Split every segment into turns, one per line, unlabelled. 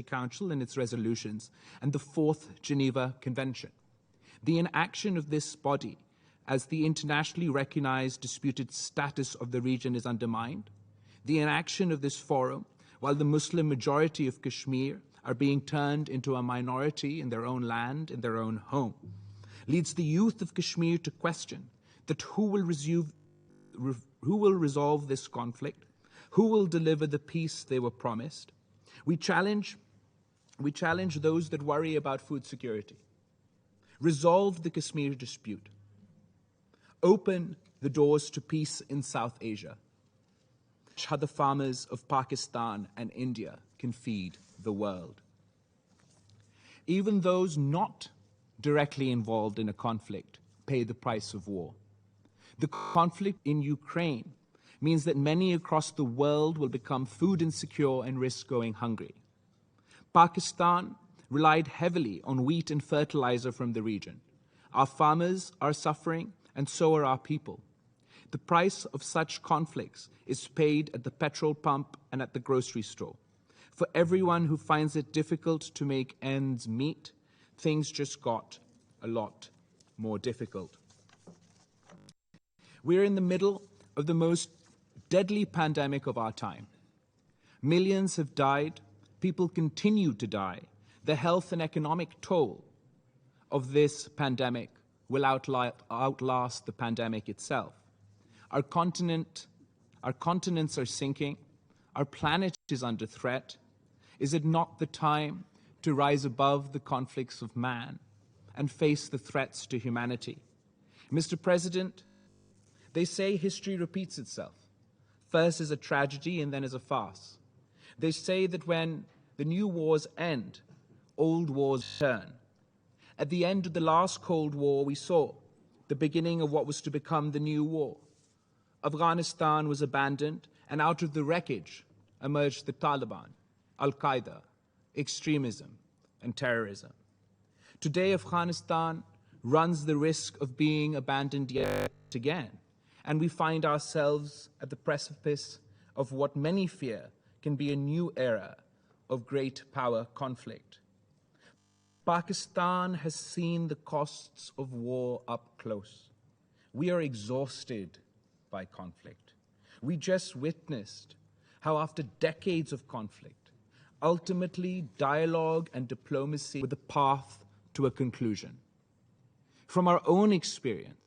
Council and its resolutions, and the Fourth Geneva Convention. The inaction of this body as the internationally recognized disputed status of the region is undermined. The inaction of this forum, while the Muslim majority of Kashmir are being turned into a minority in their own land, in their own home, leads the youth of Kashmir to question that who will resolve this conflict, who will deliver the peace they were promised. We challenge those that worry about food security. Resolve the Kashmir dispute. Open the doors to peace in South Asia. How the farmers of Pakistan and India can feed the world. Even those not directly involved in a conflict pay the price of war. The conflict in Ukraine means that many across the world will become food insecure and risk going hungry. Pakistan relied heavily on wheat and fertilizer from the region. Our farmers are suffering, and so are our people. The price of such conflicts is paid at the petrol pump and at the grocery store. For everyone who finds it difficult to make ends meet, things just got a lot more difficult. We're in the middle of the most deadly pandemic of our time. Millions have died. People continue to die. The health and economic toll of this pandemic will outlast the pandemic itself. Our continents are sinking. Our planet is under threat. Is it not the time to rise above the conflicts of man and face the threats to humanity? Mr. President, they say history repeats itself, first as a tragedy and then as a farce. They say that when the new wars end, old wars return. At the end of the last Cold War, we saw the beginning of what was to become the new war. Afghanistan was abandoned, and out of the wreckage emerged the Taliban, Al-Qaeda, extremism, and terrorism. Today, Afghanistan runs the risk of being abandoned yet again, and we find ourselves at the precipice of what many fear can be a new era of great power conflict. Pakistan has seen the costs of war up close. We are exhausted by conflict. We just witnessed how after decades of conflict, ultimately dialogue and diplomacy were the path to a conclusion. From our own experience,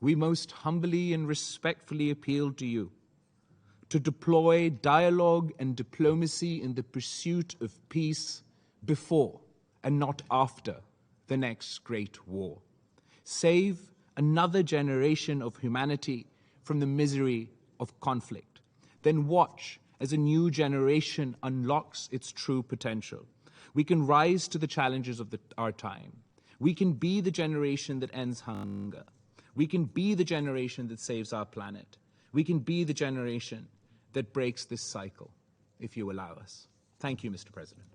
we most humbly and respectfully appeal to you to deploy dialogue and diplomacy in the pursuit of peace before and not after the next great war. Save another generation of humanity from the misery of conflict. Then watch as a new generation unlocks its true potential. We can rise to the challenges of our time. We can be the generation that ends hunger. We can be the generation that saves our planet. We can be the generation that breaks this cycle, if you allow us. Thank you, Mr. President.